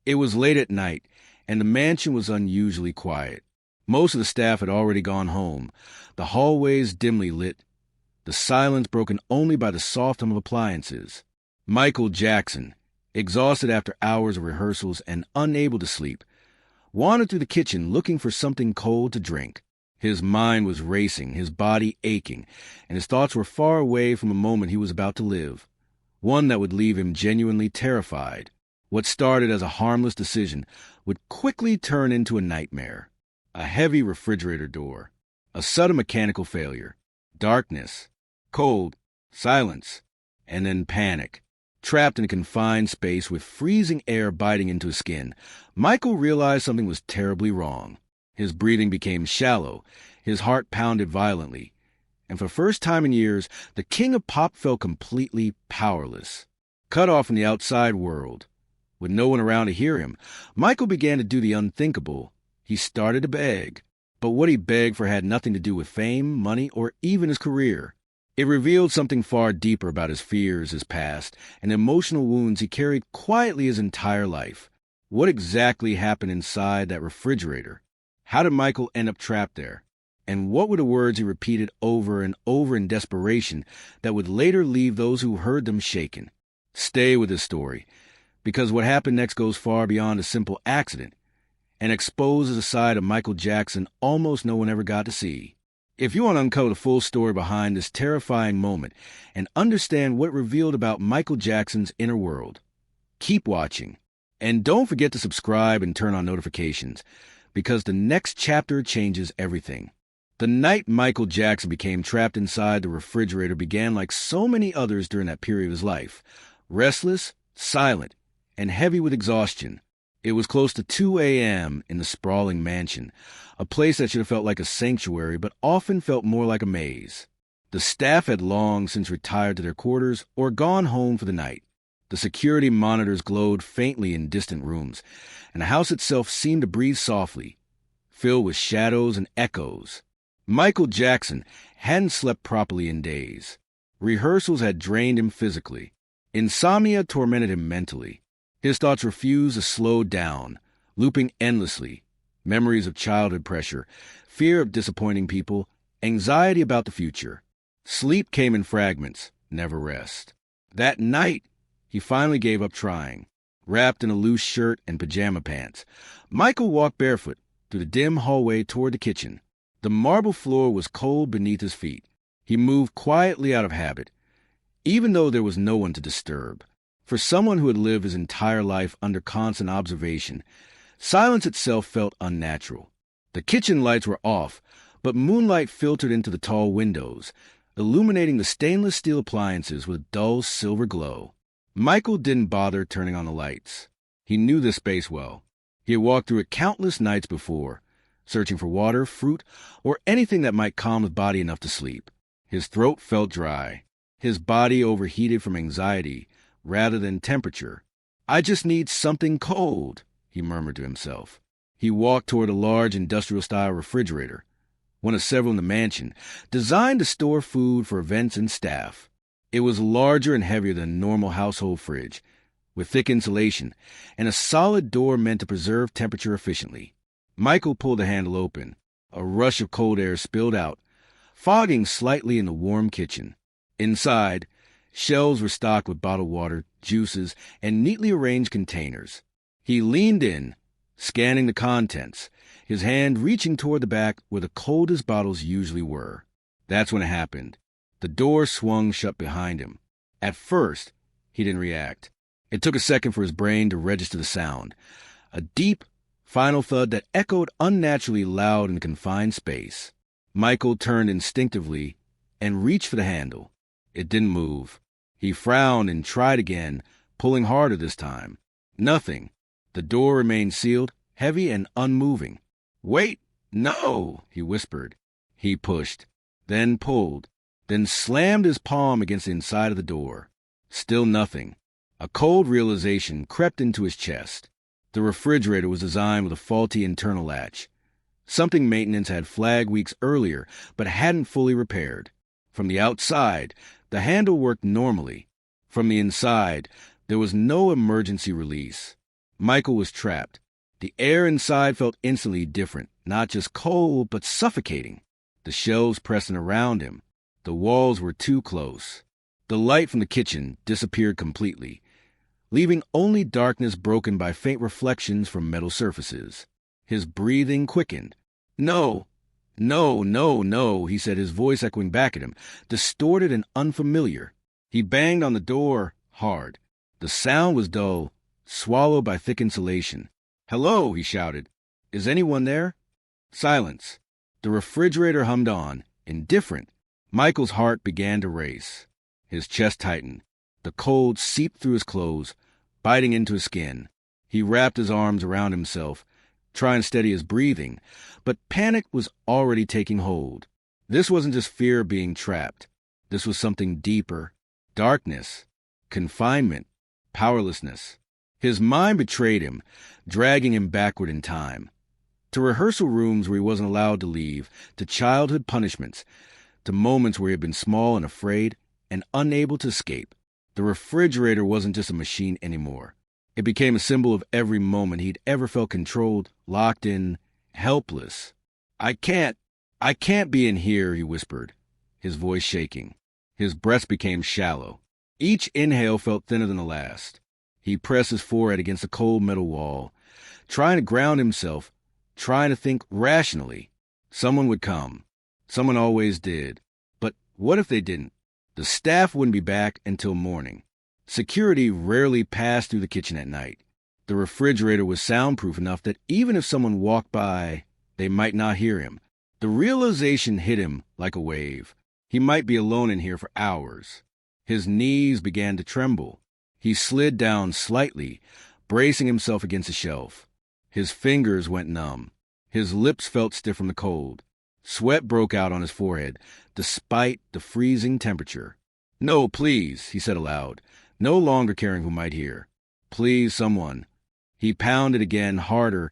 It was late at night, and the mansion was unusually quiet. Most of the staff had already gone home, the hallways dimly lit, the silence broken only by the soft hum of appliances. Michael Jackson, exhausted after hours of rehearsals and unable to sleep, wandered through the kitchen looking for something cold to drink. His mind was racing, his body aching, and his thoughts were far away from a moment he was about to live, one that would leave him genuinely terrified. What started as a harmless decision would quickly turn into a nightmare. A heavy refrigerator door, a sudden mechanical failure, darkness, cold, silence, and then panic. Trapped in a confined space with freezing air biting into his skin, Michael realized something was terribly wrong. His breathing became shallow, his heart pounded violently, and for the first time in years, the king of pop felt completely powerless. Cut off from the outside world, with no one around to hear him, Michael began to do the unthinkable. He started to beg. But what he begged for had nothing to do with fame, money, or even his career. It revealed something far deeper about his fears, his past, and emotional wounds he carried quietly his entire life. What exactly happened inside that refrigerator? How did Michael end up trapped there? And what were the words he repeated over and over in desperation that would later leave those who heard them shaken? Stay with this story, because what happened next goes far beyond a simple accident and exposes a side of Michael Jackson almost no one ever got to see. If you want to uncover the full story behind this terrifying moment and understand what it revealed about Michael Jackson's inner world, keep watching. And don't forget to subscribe and turn on notifications, because the next chapter changes everything. The night Michael Jackson became trapped inside the refrigerator began like so many others during that period of his life. Restless, silent, and heavy with exhaustion. It was close to 2 a.m. in the sprawling mansion, a place that should have felt like a sanctuary but often felt more like a maze. The staff had long since retired to their quarters or gone home for the night. The security monitors glowed faintly in distant rooms, and the house itself seemed to breathe softly, filled with shadows and echoes. Michael Jackson hadn't slept properly in days. Rehearsals had drained him physically. Insomnia tormented him mentally. His thoughts refused to slow down, looping endlessly. Memories of childhood pressure, fear of disappointing people, anxiety about the future. Sleep came in fragments, never rest. That night, he finally gave up trying. Wrapped in a loose shirt and pajama pants, Michael walked barefoot through the dim hallway toward the kitchen. The marble floor was cold beneath his feet. He moved quietly out of habit, even though there was no one to disturb. For someone who had lived his entire life under constant observation, silence itself felt unnatural. The kitchen lights were off, but moonlight filtered into the tall windows, illuminating the stainless steel appliances with a dull silver glow. Michael didn't bother turning on the lights. He knew this space well. He had walked through it countless nights before, searching for water, fruit, or anything that might calm his body enough to sleep. His throat felt dry. His body overheated from anxiety rather than temperature. "I just need something cold," he murmured to himself. He walked toward a large industrial-style refrigerator, one of several in the mansion, designed to store food for events and staff. It was larger and heavier than a normal household fridge, with thick insulation and a solid door meant to preserve temperature efficiently. Michael pulled the handle open. A rush of cold air spilled out, fogging slightly in the warm kitchen. Inside, shelves were stocked with bottled water, juices, and neatly arranged containers. He leaned in, scanning the contents, his hand reaching toward the back where the coldest bottles usually were. That's when it happened. The door swung shut behind him. At first, he didn't react. It took a second for his brain to register the sound. A deep, final thud that echoed unnaturally loud in a confined space. Michael turned instinctively and reached for the handle. It didn't move. He frowned and tried again, pulling harder this time. Nothing. The door remained sealed, heavy and unmoving. "Wait! No!" he whispered. He pushed, then pulled, then slammed his palm against the inside of the door. Still nothing. A cold realization crept into his chest. The refrigerator was designed with a faulty internal latch, something maintenance had flagged weeks earlier but hadn't fully repaired. From the outside, the handle worked normally. From the inside, there was no emergency release. Michael was trapped. The air inside felt instantly different, not just cold, but suffocating. The shelves pressing around him. The walls were too close. The light from the kitchen disappeared completely, leaving only darkness broken by faint reflections from metal surfaces. His breathing quickened. "No, no, no, no," he said, his voice echoing back at him, distorted and unfamiliar. He banged on the door hard. The sound was dull, swallowed by thick insulation. "Hello," he shouted. "Is anyone there?" Silence. The refrigerator hummed on, indifferent. Michael's heart began to race. His chest tightened. The cold seeped through his clothes, biting into his skin. He wrapped his arms around himself, trying to steady his breathing, but panic was already taking hold. This wasn't just fear of being trapped. This was something deeper. Darkness, confinement, powerlessness. His mind betrayed him, dragging him backward in time. To rehearsal rooms where he wasn't allowed to leave, to childhood punishments, to moments where he had been small and afraid and unable to escape. The refrigerator wasn't just a machine anymore. It became a symbol of every moment he'd ever felt controlled, locked in, helpless. I can't be in here," he whispered, his voice shaking. His breath became shallow. Each inhale felt thinner than the last. He pressed his forehead against the cold metal wall, trying to ground himself, trying to think rationally. Someone would come. Someone always did. But what if they didn't? The staff wouldn't be back until morning. Security rarely passed through the kitchen at night. The refrigerator was soundproof enough that even if someone walked by, they might not hear him. The realization hit him like a wave. He might be alone in here for hours. His knees began to tremble. He slid down slightly, bracing himself against a shelf. His fingers went numb. His lips felt stiff from the cold. Sweat broke out on his forehead, despite the freezing temperature. "No, please," he said aloud, no longer caring who might hear. "Please, someone." He pounded again, harder,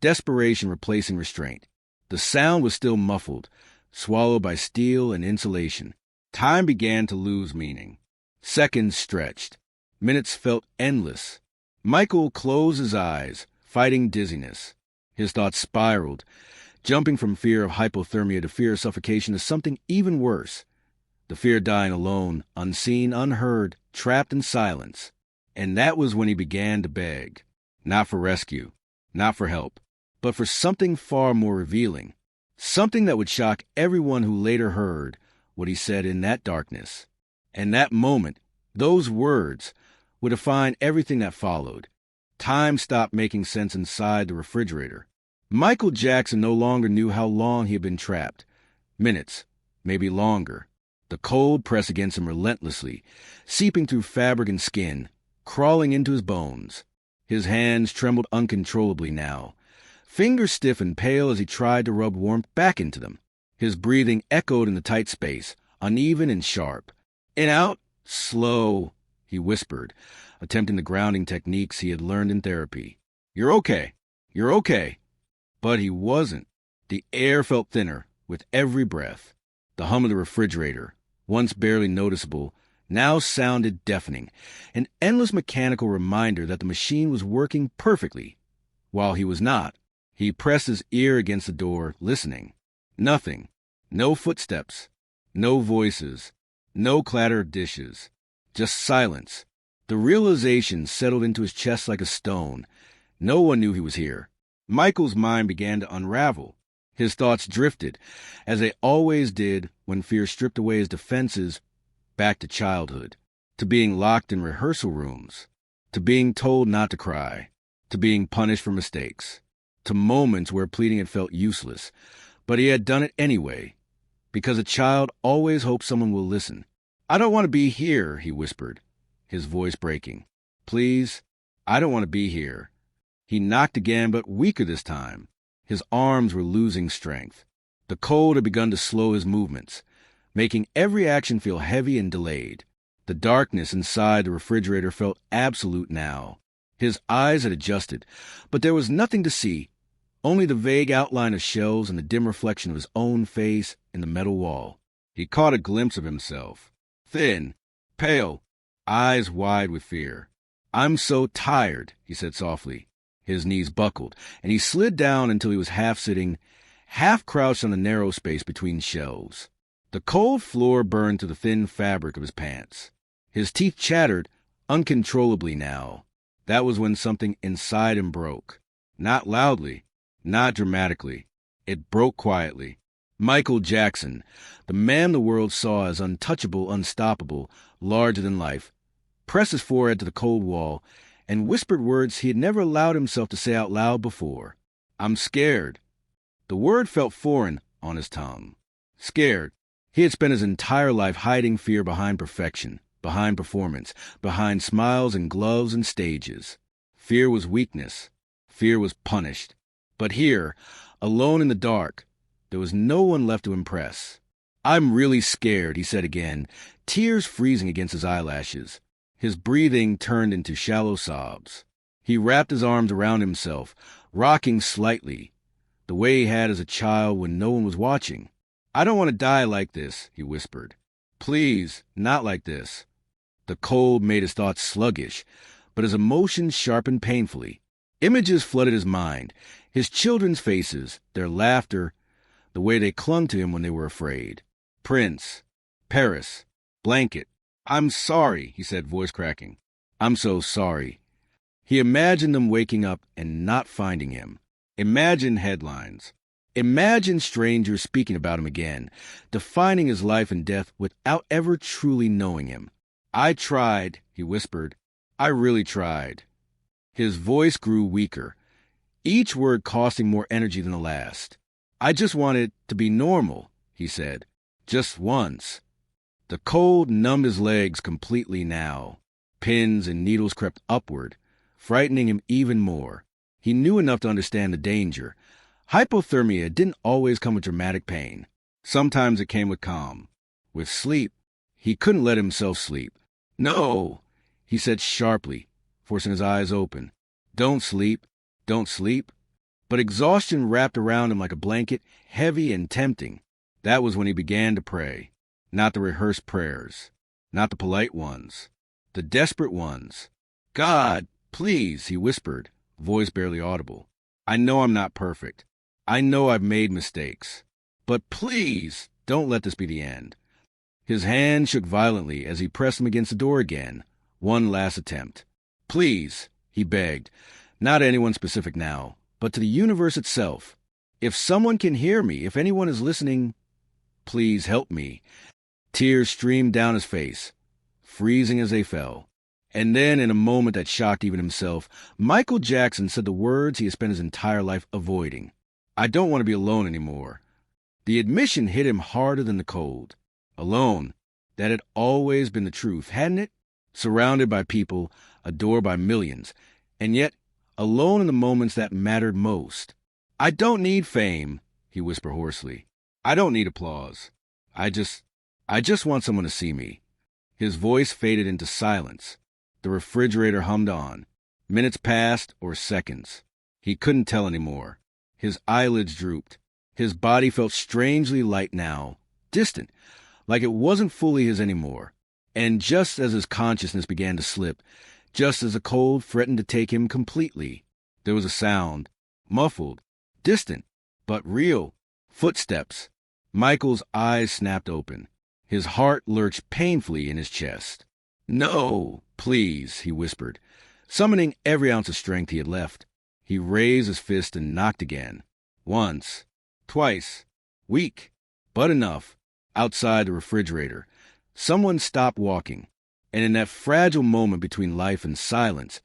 desperation replacing restraint. The sound was still muffled, swallowed by steel and insulation. Time began to lose meaning. Seconds stretched. Minutes felt endless. Michael closed his eyes, fighting dizziness. His thoughts spiraled, jumping from fear of hypothermia to fear of suffocation to something even worse. The fear of dying alone, unseen, unheard, trapped in silence. And that was when he began to beg. Not for rescue, not for help, but for something far more revealing. Something that would shock everyone who later heard what he said in that darkness. And that moment, those words, would define everything that followed. Time stopped making sense inside the refrigerator. Michael Jackson no longer knew how long he had been trapped. Minutes, maybe longer. The cold pressed against him relentlessly, seeping through fabric and skin, crawling into his bones. His hands trembled uncontrollably now, fingers stiff and pale as he tried to rub warmth back into them. His breathing echoed in the tight space, uneven and sharp. "In, out, slow," he whispered, attempting the grounding techniques he had learned in therapy. "You're okay. You're okay." But he wasn't. The air felt thinner with every breath. The hum of the refrigerator, once barely noticeable, now sounded deafening, an endless mechanical reminder that the machine was working perfectly, while he was not. He pressed his ear against the door, listening. Nothing. No footsteps. No voices. No clatter of dishes. Just silence. The realization settled into his chest like a stone. No one knew he was here. Michael's mind began to unravel. His thoughts drifted, as they always did when fear stripped away his defenses, back to childhood, to being locked in rehearsal rooms, to being told not to cry, to being punished for mistakes, to moments where pleading had felt useless, but he had done it anyway, because a child always hopes someone will listen. "I don't want to be here," he whispered, his voice breaking. "Please, I don't want to be here." He knocked again, but weaker this time. His arms were losing strength. The cold had begun to slow his movements, making every action feel heavy and delayed. The darkness inside the refrigerator felt absolute now. His eyes had adjusted, but there was nothing to see, only the vague outline of shelves and the dim reflection of his own face in the metal wall. He caught a glimpse of himself. Thin, pale, eyes wide with fear. "I'm so tired," he said softly. His knees buckled, and he slid down until he was half sitting, half crouched on the narrow space between shelves. The cold floor burned through the thin fabric of his pants. His teeth chattered uncontrollably now. That was when something inside him broke. Not loudly, not dramatically. It broke quietly. Michael Jackson, the man the world saw as untouchable, unstoppable, larger than life, pressed his forehead to the cold wall and whispered words he had never allowed himself to say out loud before. "I'm scared." The word felt foreign on his tongue. Scared. He had spent his entire life hiding fear behind perfection, behind performance, behind smiles and gloves and stages. Fear was weakness. Fear was punished. But here, alone in the dark, there was no one left to impress. "I'm really scared," he said again, tears freezing against his eyelashes. His breathing turned into shallow sobs. He wrapped his arms around himself, rocking slightly, the way he had as a child when no one was watching. "I don't want to die like this," he whispered. "Please, not like this." The cold made his thoughts sluggish, but his emotions sharpened painfully. Images flooded his mind, his children's faces, their laughter, the way they clung to him when they were afraid. Prince, Paris, blanket. "I'm sorry," he said, voice cracking. "I'm so sorry." He imagined them waking up and not finding him. Imagine headlines. Imagine strangers speaking about him again, defining his life and death without ever truly knowing him. "I tried," he whispered. "I really tried." His voice grew weaker, each word costing more energy than the last. "I just wanted to be normal," he said. "Just once." The cold numbed his legs completely now. Pins and needles crept upward, frightening him even more. He knew enough to understand the danger. Hypothermia didn't always come with dramatic pain. Sometimes it came with calm, with sleep. He couldn't let himself sleep. "No," he said sharply, forcing his eyes open. "Don't sleep. Don't sleep." But exhaustion wrapped around him like a blanket, heavy and tempting. That was when he began to pray. Not the rehearsed prayers. Not the polite ones. The desperate ones. "God, please," he whispered, voice barely audible. "I know I'm not perfect. I know I've made mistakes. But please, don't let this be the end." His hand shook violently as he pressed him against the door again. One last attempt. "Please," he begged, not to anyone specific now, but to the universe itself. "If someone can hear me, if anyone is listening, please help me." Tears streamed down his face, freezing as they fell. And then, in a moment that shocked even himself, Michael Jackson said the words he had spent his entire life avoiding. "I don't want to be alone anymore." The admission hit him harder than the cold. Alone. That had always been the truth, hadn't it? Surrounded by people, adored by millions, and yet alone in the moments that mattered most. "I don't need fame," he whispered hoarsely. "I don't need applause. I just want someone to see me." His voice faded into silence. The refrigerator hummed on. Minutes passed, or seconds. He couldn't tell anymore. His eyelids drooped. His body felt strangely light now, distant, like it wasn't fully his anymore. And just as his consciousness began to slip, just as the cold threatened to take him completely, there was a sound, muffled, distant, but real. Footsteps. Michael's eyes snapped open. His heart lurched painfully in his chest. "No, please," he whispered, summoning every ounce of strength he had left. He raised his fist and knocked again. Once. Twice. Weak. But enough. Outside the refrigerator, someone stopped walking. And in that fragile moment between life and silence,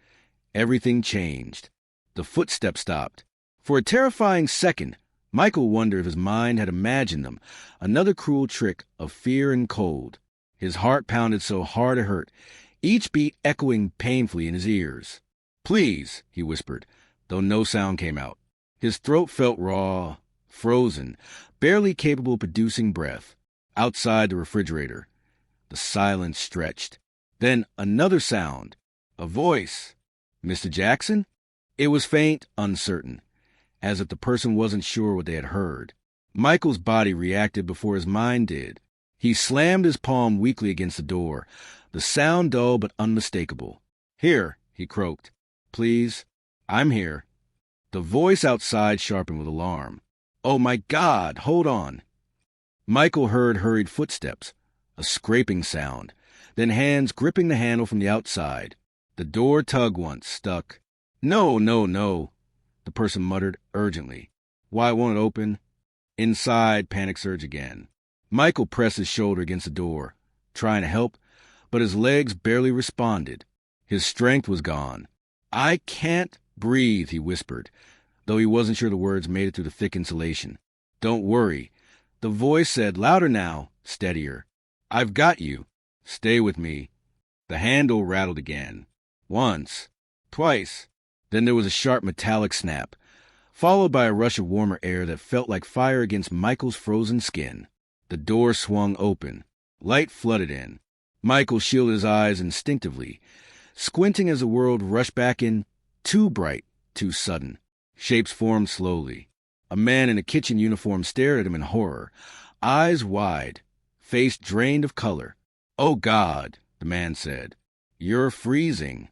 everything changed. The footsteps stopped. For a terrifying second, Michael wondered if his mind had imagined them, another cruel trick of fear and cold. His heart pounded so hard it hurt, each beat echoing painfully in his ears. "Please," he whispered, though no sound came out. His throat felt raw, frozen, barely capable of producing breath. Outside the refrigerator, the silence stretched. Then another sound. A voice. "Mr. Jackson?" It was faint, uncertain, as if the person wasn't sure what they had heard. Michael's body reacted before his mind did. He slammed his palm weakly against the door, the sound dull but unmistakable. "Here," he croaked. "Please, I'm here." The voice outside sharpened with alarm. "Oh, my God! Hold on!" Michael heard hurried footsteps, a scraping sound, then hands gripping the handle from the outside. The door tugged once, stuck. "No, no, no," the person muttered urgently. "Why won't it open?" Inside, panic surged again. Michael pressed his shoulder against the door, trying to help, but his legs barely responded. His strength was gone. "I can't breathe," he whispered, though he wasn't sure the words made it through the thick insulation. "Don't worry." The voice said, louder now, steadier. "I've got you. Stay with me." The handle rattled again. Once. Twice. Then there was a sharp metallic snap, followed by a rush of warmer air that felt like fire against Michael's frozen skin. The door swung open. Light flooded in. Michael shielded his eyes instinctively, squinting as the world rushed back in, too bright, too sudden. Shapes formed slowly. A man in a kitchen uniform stared at him in horror, eyes wide, face drained of color. "Oh, God," the man said. "You're freezing."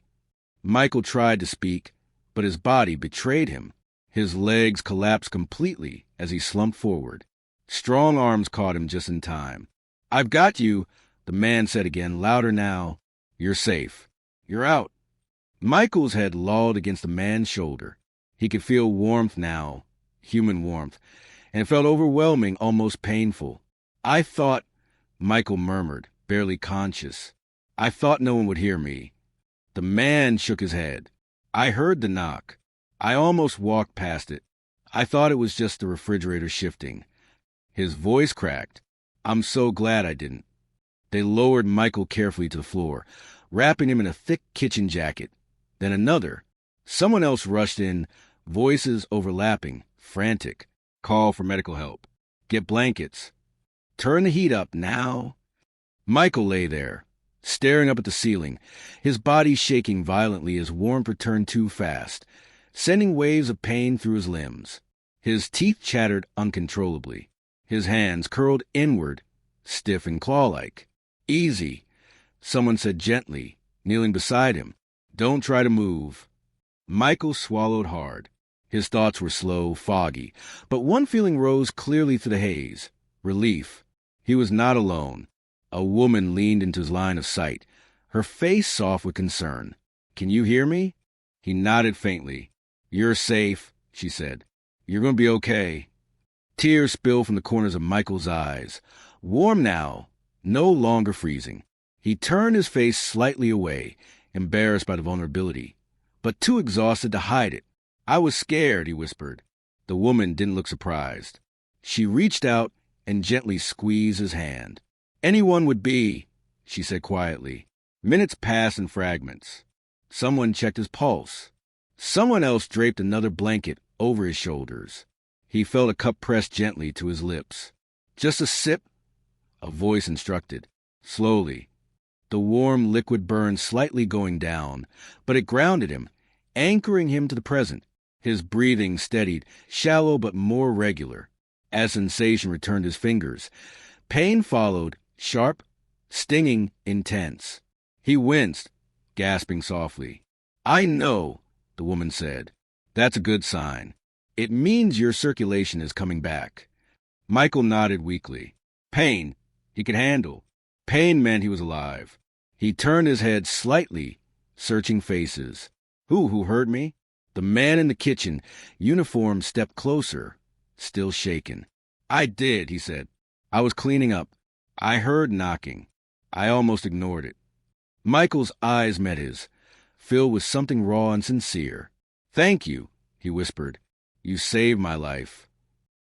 Michael tried to speak, but his body betrayed him. His legs collapsed completely as he slumped forward. Strong arms caught him just in time. "I've got you," the man said again, louder now. "You're safe. You're out." Michael's head lolled against the man's shoulder. He could feel warmth now, human warmth, and it felt overwhelming, almost painful. "I thought," Michael murmured, barely conscious. "I thought no one would hear me." The man shook his head. "I heard the knock. I almost walked past it. I thought it was just the refrigerator shifting." His voice cracked. "I'm so glad I didn't." They lowered Michael carefully to the floor, wrapping him in a thick kitchen jacket. Then another. Someone else rushed in, voices overlapping, frantic. "Call for medical help. Get blankets. Turn the heat up now." Michael lay there, staring up at the ceiling, his body shaking violently as warmth returned too fast, sending waves of pain through his limbs. His teeth chattered uncontrollably. His hands curled inward, stiff and claw-like. "Easy," someone said gently, kneeling beside him. "Don't try to move." Michael swallowed hard. His thoughts were slow, foggy, but one feeling rose clearly through the haze. Relief. He was not alone. A woman leaned into his line of sight, her face soft with concern. "Can you hear me?" He nodded faintly. "You're safe," she said. "You're going to be okay." Tears spilled from the corners of Michael's eyes. Warm now, no longer freezing. He turned his face slightly away, embarrassed by the vulnerability, but too exhausted to hide it. "I was scared," he whispered. The woman didn't look surprised. She reached out and gently squeezed his hand. "Anyone would be," she said quietly. Minutes passed in fragments. Someone checked his pulse. Someone else draped another blanket over his shoulders. He felt a cup pressed gently to his lips. "Just a sip," a voice instructed. Slowly. The warm liquid burned slightly going down, but it grounded him, anchoring him to the present. His breathing steadied, shallow but more regular. As sensation returned his fingers, pain followed, sharp, stinging, intense. He winced, gasping softly. "I know," the woman said. "That's a good sign. It means your circulation is coming back." Michael nodded weakly. Pain, he could handle. Pain meant he was alive. He turned his head slightly, searching faces. Who heard me? The man in the kitchen, uniform, stepped closer, still shaken. "I did," he said. "I was cleaning up. I heard knocking. I almost ignored it." Michael's eyes met his, filled with something raw and sincere. "Thank you," he whispered. "You saved my life."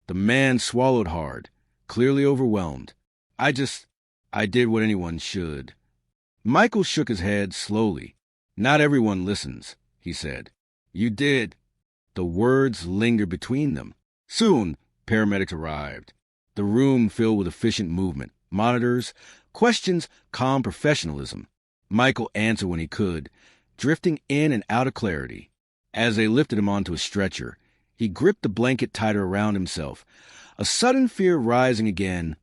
The man swallowed hard, clearly overwhelmed. I did what anyone should." Michael shook his head slowly. "Not everyone listens," he said. "You did." The words lingered between them. Soon, paramedics arrived. The room filled with efficient movement, monitors, questions, calm professionalism. Michael answered when he could, drifting in and out of clarity. As they lifted him onto a stretcher, he gripped the blanket tighter around himself, a sudden fear rising again,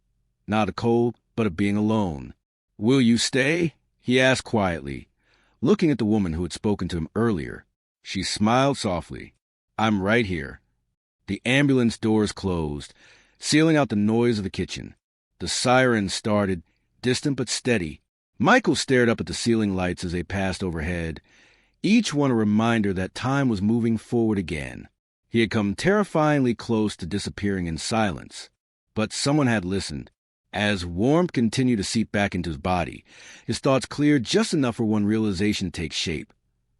not of cold, but of being alone. "Will you stay?" he asked quietly, looking at the woman who had spoken to him earlier. She smiled softly. I'm right here. The ambulance doors closed, sealing out the noise of the kitchen. The sirens started, distant but steady. Michael stared up at the ceiling lights as they passed overhead, each one a reminder that time was moving forward again. He had come terrifyingly close to disappearing in silence, but someone had listened. As warmth continued to seep back into his body, his thoughts cleared just enough for one realization to take shape.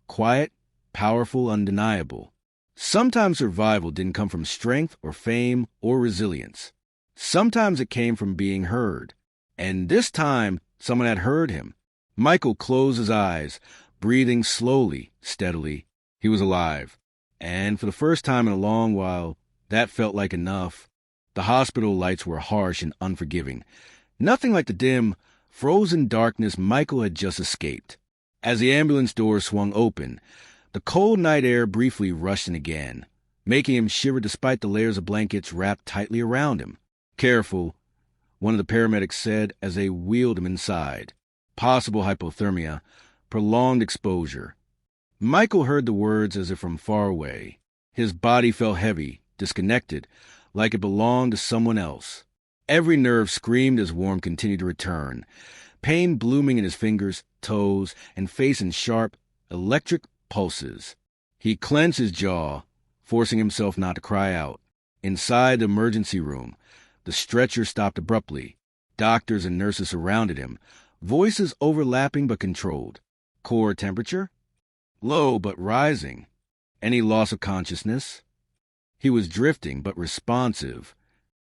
Quiet, powerful, undeniable. Sometimes survival didn't come from strength or fame or resilience. Sometimes it came from being heard. And this time, someone had heard him. Michael closed his eyes, breathing slowly, steadily. He was alive. And for the first time in a long while, that felt like enough. The hospital lights were harsh and unforgiving. Nothing like the dim, frozen darkness Michael had just escaped. As the ambulance doors swung open, the cold night air briefly rushed in again, making him shiver despite the layers of blankets wrapped tightly around him. Careful, one of the paramedics said as they wheeled him inside. Possible hypothermia, prolonged exposure. Michael heard the words as if from far away. His body felt heavy, disconnected, like it belonged to someone else. Every nerve screamed as warmth continued to return, pain blooming in his fingers, toes, and face in sharp, electric pulses. He clenched his jaw, forcing himself not to cry out. Inside the emergency room, the stretcher stopped abruptly. Doctors and nurses surrounded him, voices overlapping but controlled. Core temperature? Low but rising. Any loss of consciousness? He was drifting but responsive.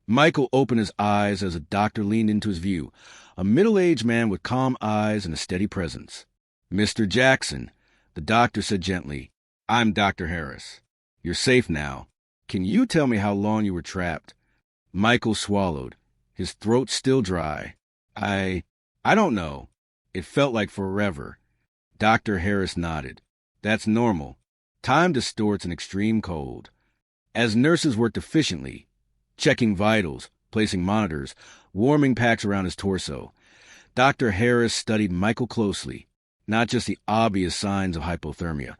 Michael opened his eyes as a doctor leaned into his view, a middle-aged man with calm eyes and a steady presence. "Mr. Jackson," the doctor said gently, "I'm Dr. Harris. You're safe now. Can you tell me how long you were trapped?" Michael swallowed, his throat still dry. I don't know. It felt like forever." Dr. Harris nodded. "That's normal. Time distorts in extreme cold." As nurses worked efficiently, checking vitals, placing monitors, warming packs around his torso, Dr. Harris studied Michael closely, not just the obvious signs of hypothermia,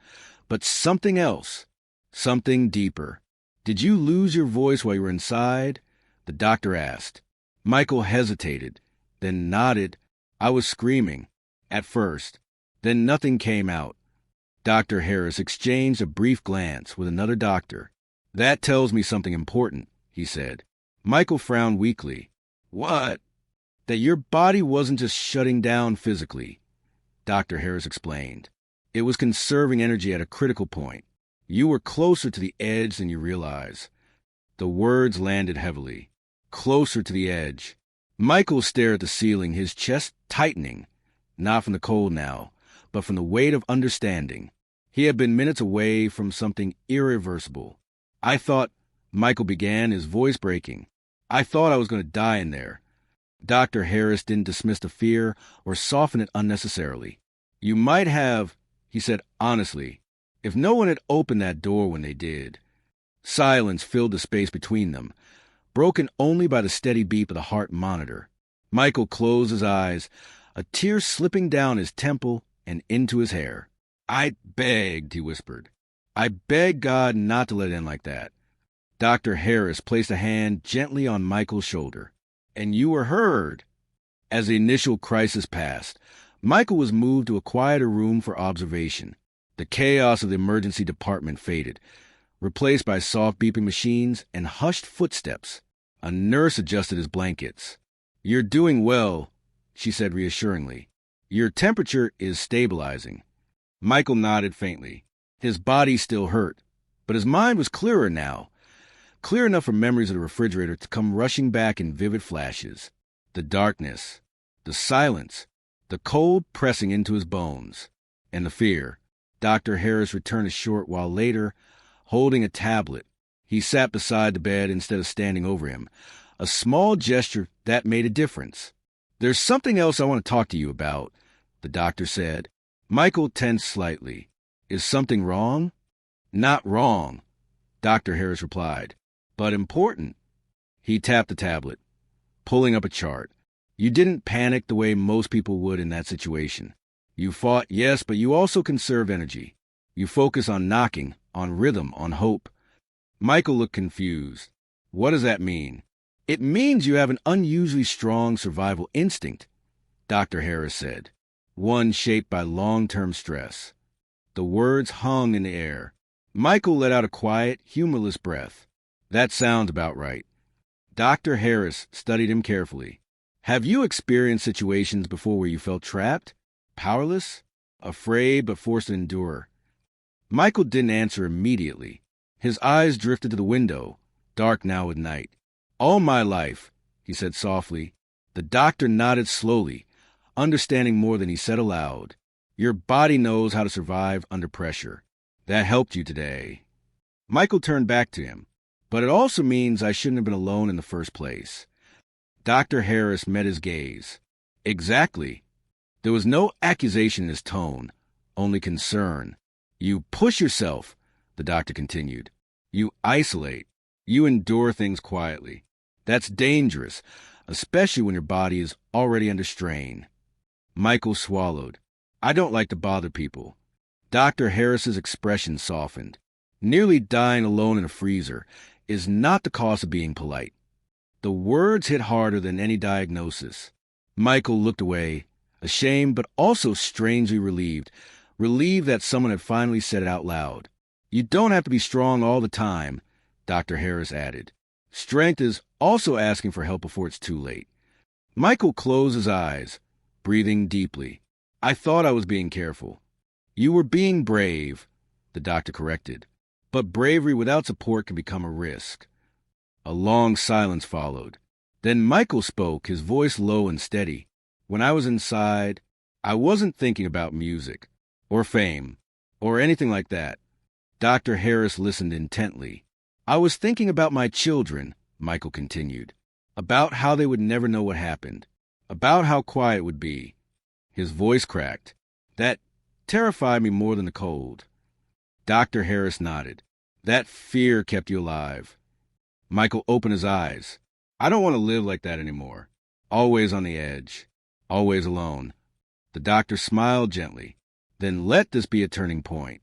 but something else, something deeper. "Did you lose your voice while you were inside?" the doctor asked. Michael hesitated, then nodded. "I was screaming, at first. Then nothing came out." Dr. Harris exchanged a brief glance with another doctor. "That tells me something important," he said. Michael frowned weakly. "What?" "That your body wasn't just shutting down physically," Dr. Harris explained. "It was conserving energy at a critical point. You were closer to the edge than you realize." The words landed heavily. Closer to the edge. Michael stared at the ceiling, his chest tightening, not from the cold now, but from the weight of understanding. He had been minutes away from something irreversible. "I thought," Michael began, his voice breaking, "I thought I was going to die in there." Dr. Harris didn't dismiss the fear or soften it unnecessarily. "You might have," he said honestly, "if no one had opened that door when they did." Silence filled the space between them, broken only by the steady beep of the heart monitor. Michael closed his eyes, a tear slipping down his temple and into his hair. "I begged," he whispered. "I begged God not to let it end like that." Dr. Harris placed a hand gently on Michael's shoulder. "And you were heard." As the initial crisis passed, Michael was moved to a quieter room for observation. The chaos of the emergency department faded, replaced by soft beeping machines and hushed footsteps. A nurse adjusted his blankets. "You're doing well," she said reassuringly. "Your temperature is stabilizing." Michael nodded faintly. His body still hurt, but his mind was clearer now. Clear enough for memories of the refrigerator to come rushing back in vivid flashes. The darkness, the silence, the cold pressing into his bones, and the fear. Dr. Harris returned a short while later, holding a tablet. He sat beside the bed instead of standing over him, a small gesture that made a difference. "There's something else I want to talk to you about," the doctor said. Michael tensed slightly. "Is something wrong?" "Not wrong," Dr. Harris replied, "but important." He tapped the tablet, pulling up a chart. "You didn't panic the way most people would in that situation. You fought, yes, but you also conserved energy. You focus on knocking, on rhythm, on hope. Michael looked confused. What does that mean? It means you have an unusually strong survival instinct, Dr. Harris said, one shaped by long-term stress. The words hung in the air. Michael let out a quiet, humorless breath. That sounds about right. Dr. Harris studied him carefully. Have you experienced situations before where you felt trapped, powerless, afraid but forced to endure? Michael didn't answer immediately. His eyes drifted to the window, dark now with night. All my life, he said softly. The doctor nodded slowly, understanding more than he said aloud. Your body knows how to survive under pressure. That helped you today. Michael turned back to him. But it also means I shouldn't have been alone in the first place. Dr. Harris met his gaze. Exactly. There was no accusation in his tone, only concern. You push yourself, the doctor continued. You isolate. You endure things quietly. That's dangerous, especially when your body is already under strain. Michael swallowed. I don't like to bother people. Dr. Harris's expression softened. Nearly dying alone in a freezer is not the cost of being polite. The words hit harder than any diagnosis. Michael looked away, ashamed but also strangely relieved that someone had finally said it out loud. You don't have to be strong all the time, Dr. Harris added. Strength is also asking for help before it's too late. Michael closed his eyes, breathing deeply. I thought I was being careful. You were being brave, the doctor corrected. But bravery without support can become a risk. A long silence followed. Then Michael spoke, his voice low and steady. When I was inside, I wasn't thinking about music, or fame, or anything like that. Dr. Harris listened intently. I was thinking about my children, Michael continued. About how they would never know what happened. About how quiet it would be. His voice cracked. That terrified me more than the cold. Dr. Harris nodded. That fear kept you alive. Michael opened his eyes. I don't want to live like that anymore. Always on the edge. Always alone. The doctor smiled gently. Then let this be a turning point.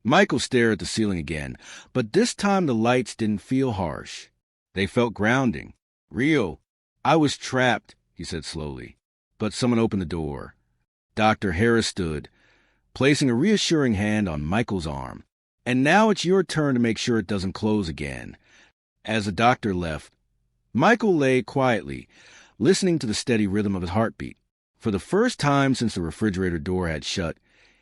Michael stared at the ceiling again, but this time the lights didn't feel harsh. They felt grounding. Real. I was trapped, he said slowly. But someone opened the door. Dr. Harris stood, placing a reassuring hand on Michael's arm. And now it's your turn to make sure it doesn't close again. As the doctor left, Michael lay quietly, listening to the steady rhythm of his heartbeat. For the first time since the refrigerator door had shut,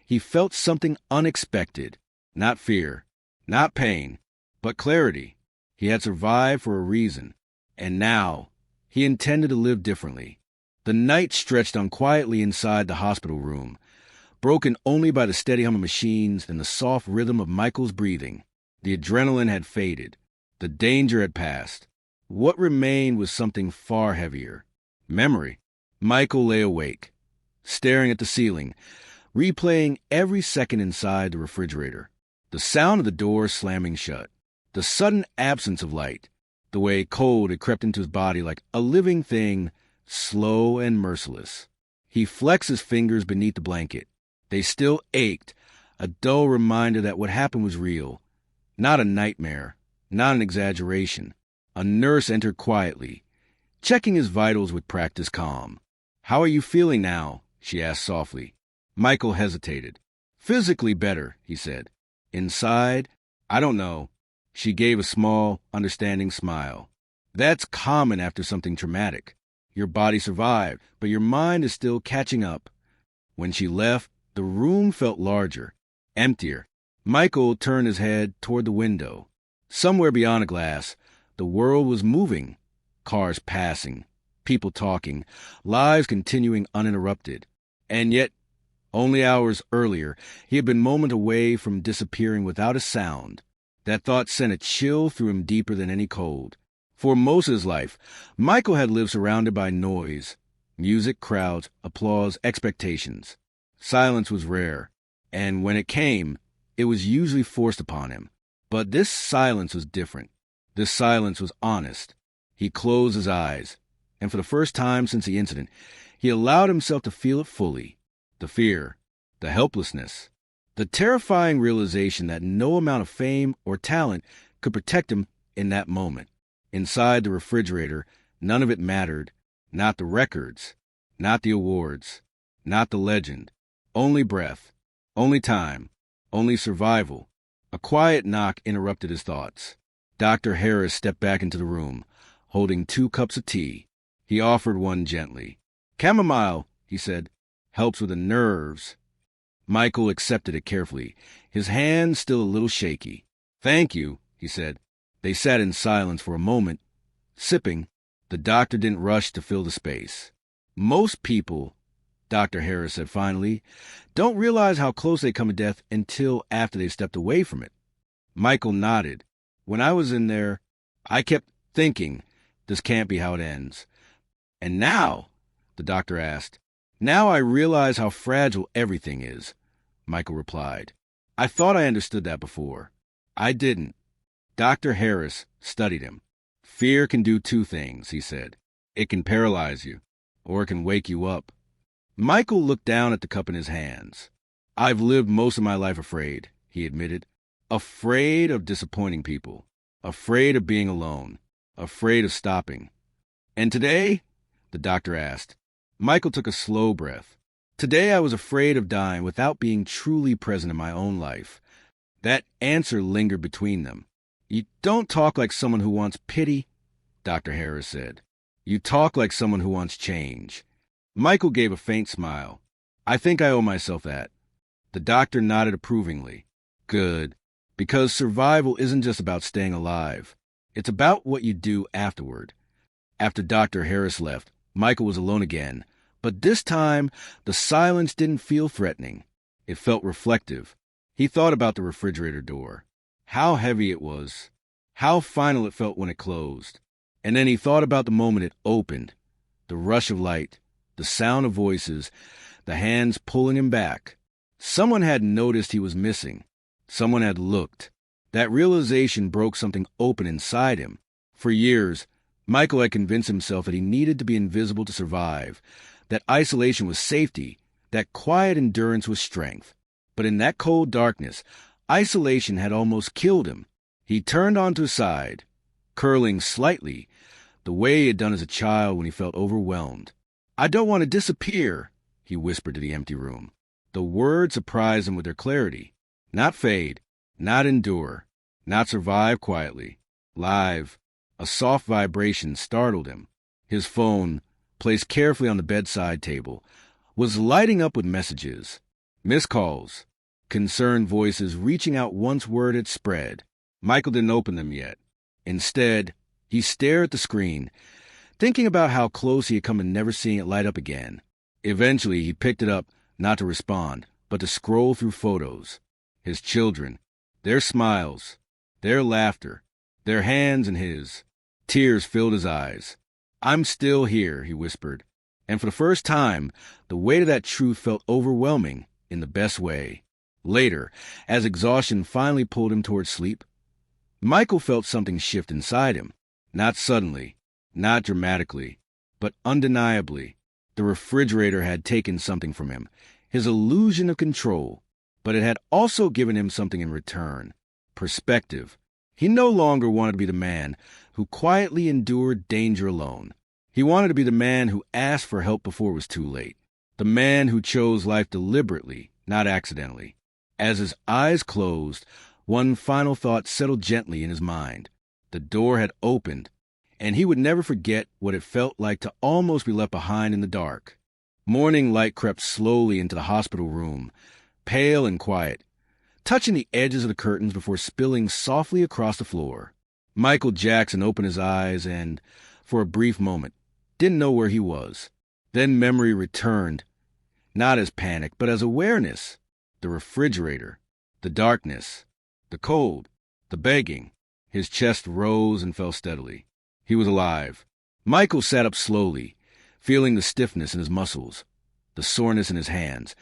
he felt something unexpected. Not fear, not pain, but clarity. He had survived for a reason, and now he intended to live differently. The night stretched on quietly inside the hospital room, broken only by the steady hum of machines and the soft rhythm of Michael's breathing. The adrenaline had faded. The danger had passed. What remained was something far heavier. Memory. Michael lay awake, staring at the ceiling, replaying every second inside the refrigerator. The sound of the door slamming shut. The sudden absence of light. The way cold had crept into his body like a living thing, slow and merciless. He flexed his fingers beneath the blanket. They still ached, a dull reminder that what happened was real. Not a nightmare, not an exaggeration. A nurse entered quietly, checking his vitals with practiced calm. How are you feeling now? She asked softly. Michael hesitated. Physically better, he said. Inside, I don't know. She gave a small, understanding smile. That's common after something traumatic. Your body survived, but your mind is still catching up. When she left, the room felt larger, emptier. Michael turned his head toward the window. Somewhere beyond the glass, the world was moving. Cars passing, people talking, lives continuing uninterrupted. And yet, only hours earlier, he had been moments away from disappearing without a sound. That thought sent a chill through him deeper than any cold. For most of his life, Michael had lived surrounded by noise, music, crowds, applause, expectations. Silence was rare, and when it came, it was usually forced upon him. But this silence was different. This silence was honest. He closed his eyes, and for the first time since the incident, he allowed himself to feel it fully. The fear, the helplessness, the terrifying realization that no amount of fame or talent could protect him in that moment. Inside the refrigerator, none of it mattered. Not the records, not the awards, not the legend. Only breath, only time, only survival. A quiet knock interrupted his thoughts. Dr. Harris stepped back into the room, holding 2 cups of tea. He offered one gently. "Chamomile," he said, "helps with the nerves." Michael accepted it carefully, his hand still a little shaky. "Thank you," he said. They sat in silence for a moment, sipping. The doctor didn't rush to fill the space. "Most people," Dr. Harris said finally, "don't realize how close they come to death until after they've stepped away from it." Michael nodded. "When I was in there, I kept thinking, this can't be how it ends." "And now?" the doctor asked. "Now I realize how fragile everything is," Michael replied. "I thought I understood that before. I didn't." Dr. Harris studied him. "Fear can do 2 things," he said. "It can paralyze you, or it can wake you up." Michael looked down at the cup in his hands. "I've lived most of my life afraid," he admitted. "Afraid of disappointing people. Afraid of being alone. Afraid of stopping." "And today?" the doctor asked. Michael took a slow breath. "Today I was afraid of dying without being truly present in my own life." That answer lingered between them. "You don't talk like someone who wants pity," Dr. Harris said. "You talk like someone who wants change." Michael gave a faint smile. "I think I owe myself that." The doctor nodded approvingly. "Good. Because survival isn't just about staying alive. It's about what you do afterward." After Dr. Harris left, Michael was alone again. But this time, the silence didn't feel threatening. It felt reflective. He thought about the refrigerator door. How heavy it was. How final it felt when it closed. And then he thought about the moment it opened. The rush of light. The sound of voices. The hands pulling him back. Someone had noticed he was missing. Someone had looked. That realization broke something open inside him. For years, Michael had convinced himself that he needed to be invisible to survive, that isolation was safety, that quiet endurance was strength. But in that cold darkness, isolation had almost killed him. He turned onto his side, curling slightly, the way he had done as a child when he felt overwhelmed. "I don't want to disappear," he whispered to the empty room. The words surprised him with their clarity. Not fade, not endure, not survive quietly. Live. A soft vibration startled him. His phone, placed carefully on the bedside table, was lighting up with messages. Missed calls. Concerned voices reaching out once word had spread. Michael didn't open them yet. Instead, he stared at the screen, thinking about how close he had come to never seeing it light up again. Eventually, he picked it up, not to respond, but to scroll through photos. His children, their smiles, their laughter, their hands in his. Tears filled his eyes. "I'm still here," he whispered. And for the first time, the weight of that truth felt overwhelming in the best way. Later, as exhaustion finally pulled him towards sleep, Michael felt something shift inside him. Not suddenly, not dramatically, but undeniably. The refrigerator had taken something from him, his illusion of control, but it had also given him something in return. Perspective. He no longer wanted to be the man who quietly endured danger alone. He wanted to be the man who asked for help before it was too late. The man who chose life deliberately, not accidentally. As his eyes closed, one final thought settled gently in his mind. The door had opened, and he would never forget what it felt like to almost be left behind in the dark. Morning light crept slowly into the hospital room, pale and quiet, touching the edges of the curtains before spilling softly across the floor. Michael Jackson opened his eyes and, for a brief moment, didn't know where he was. Then memory returned, not as panic, but as awareness. The refrigerator, the darkness, the cold, the begging. His chest rose and fell steadily. He was alive. Michael sat up slowly, feeling the stiffness in his muscles, the soreness in his hands,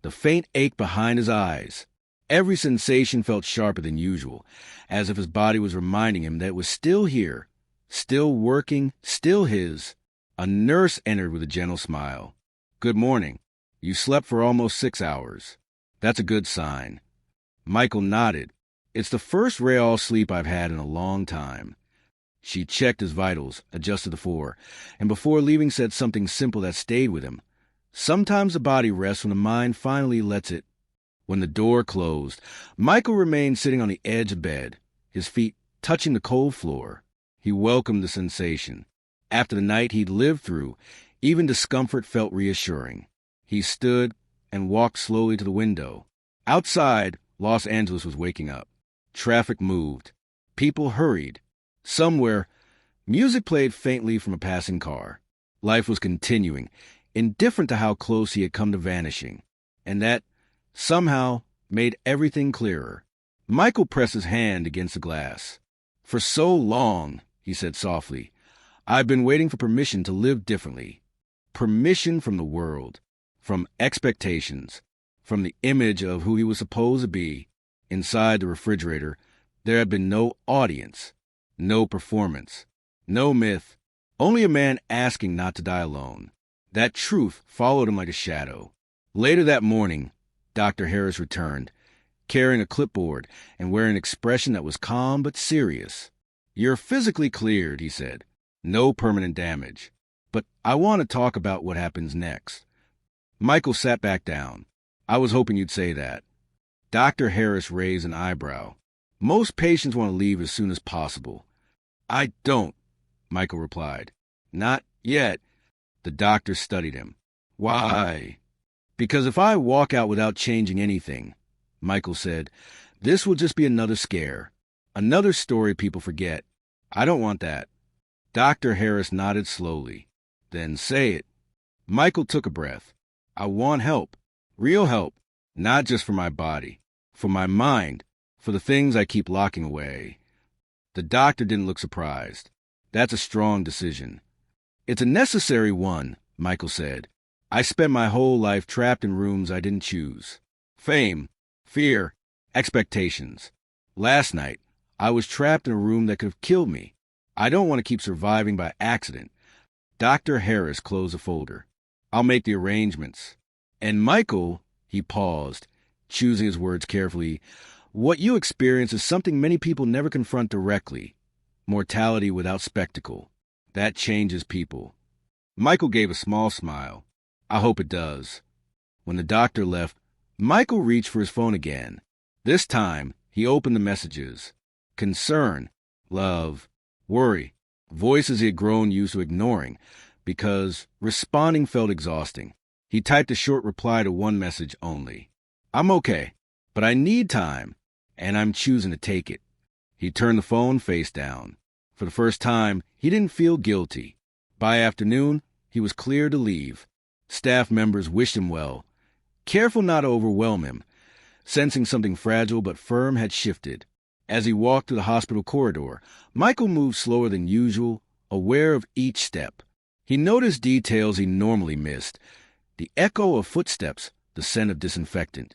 the faint ache behind his eyes. Every sensation felt sharper than usual, as if his body was reminding him that it was still here, still working, still his. A nurse entered with a gentle smile. "Good morning. You slept for almost 6 hours. That's a good sign." Michael nodded. It's the first real sleep I've had in a long time. She checked his vitals, adjusted the 4, and before leaving said something simple that stayed with him. Sometimes the body rests when the mind finally lets it. When the door closed, Michael remained sitting on the edge of bed, his feet touching the cold floor. He welcomed the sensation. After the night he'd lived through, even discomfort felt reassuring. He stood and walked slowly to the window. Outside, Los Angeles was waking up. Traffic moved. People hurried. Somewhere, music played faintly from a passing car. Life was continuing, indifferent to how close he had come to vanishing. And that, somehow, made everything clearer. Michael pressed his hand against the glass. "For so long," he said softly, "I've been waiting for permission to live differently. Permission from the world, from expectations, from the image of who he was supposed to be." Inside the refrigerator, there had been no audience, no performance, no myth, only a man asking not to die alone. That truth followed him like a shadow. Later that morning, Dr. Harris returned, carrying a clipboard and wearing an expression that was calm but serious. "You're physically cleared," he said. "No permanent damage. But I want to talk about what happens next." Michael sat back down. "I was hoping you'd say that." Dr. Harris raised an eyebrow. "Most patients want to leave as soon as possible." "I don't," Michael replied. "Not yet." The doctor studied him. "Why?" "Because if I walk out without changing anything," Michael said, "this will just be another scare. Another story people forget. I don't want that." Dr. Harris nodded slowly. "Then say it." Michael took a breath. "I want help. Real help. Not just for my body. For my mind. For the things I keep locking away." The doctor didn't look surprised. "That's a strong decision." "It's a necessary one," Michael said. "I spent my whole life trapped in rooms I didn't choose. Fame, fear, expectations. Last night, I was trapped in a room that could have killed me. I don't want to keep surviving by accident." Dr. Harris closed the folder. "I'll make the arrangements." "And Michael," he paused, choosing his words carefully, "what you experience is something many people never confront directly. Mortality without spectacle. That changes people." Michael gave a small smile. "I hope it does." When the doctor left, Michael reached for his phone again. This time, he opened the messages. Concern, love, worry, voices he had grown used to ignoring, because responding felt exhausting. He typed a short reply to one message only. "I'm okay, but I need time, and I'm choosing to take it." He turned the phone face down. For the first time, he didn't feel guilty. By afternoon, he was clear to leave. Staff members wished him well, careful not to overwhelm him, sensing something fragile but firm had shifted. As he walked through the hospital corridor, Michael moved slower than usual, aware of each step. He noticed details he normally missed: the echo of footsteps, the scent of disinfectant,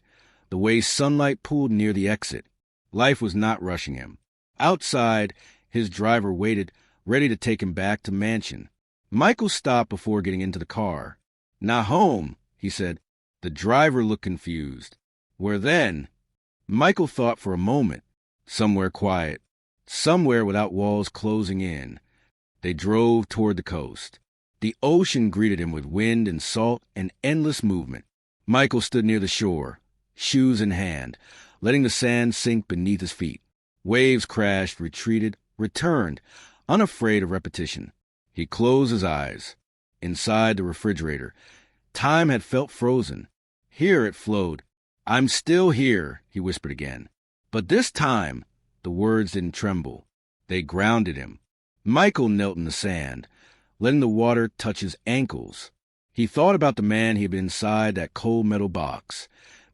the way sunlight pooled near the exit. Life was not rushing him. Outside, his driver waited, ready to take him back to mansion. Michael stopped before getting into the car. "Not home," he said. The driver looked confused. "Where then?" Michael thought for a moment. Somewhere quiet. Somewhere without walls closing in. They drove toward the coast. The ocean greeted him with wind and salt and endless movement. Michael stood near the shore, shoes in hand, letting the sand sink beneath his feet. Waves crashed, retreated, returned, unafraid of repetition. He closed his eyes. Inside the refrigerator, time had felt frozen. Here it flowed. "I'm still here," he whispered again. But this time, the words didn't tremble. They grounded him. Michael knelt in the sand, letting the water touch his ankles. He thought about the man he had been inside that cold metal box,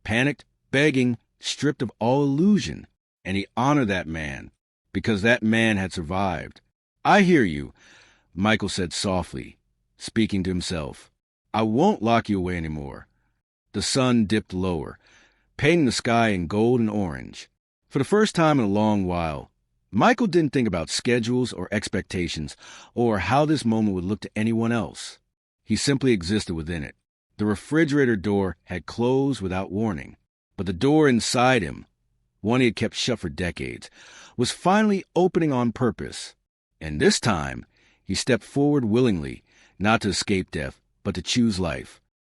panicked, begging, stripped of all illusion. And he honored that man, because that man had survived. "I hear you," Michael said softly, speaking to himself. "I won't lock you away anymore." The sun dipped lower, painting the sky in gold and orange. For the first time in a long while, Michael didn't think about schedules or expectations or how this moment would look to anyone else. He simply existed within it. The refrigerator door had closed without warning, but the door inside him one he had kept shut for decades, was finally opening on purpose. And this time, he stepped forward willingly, not to escape death, but to choose life.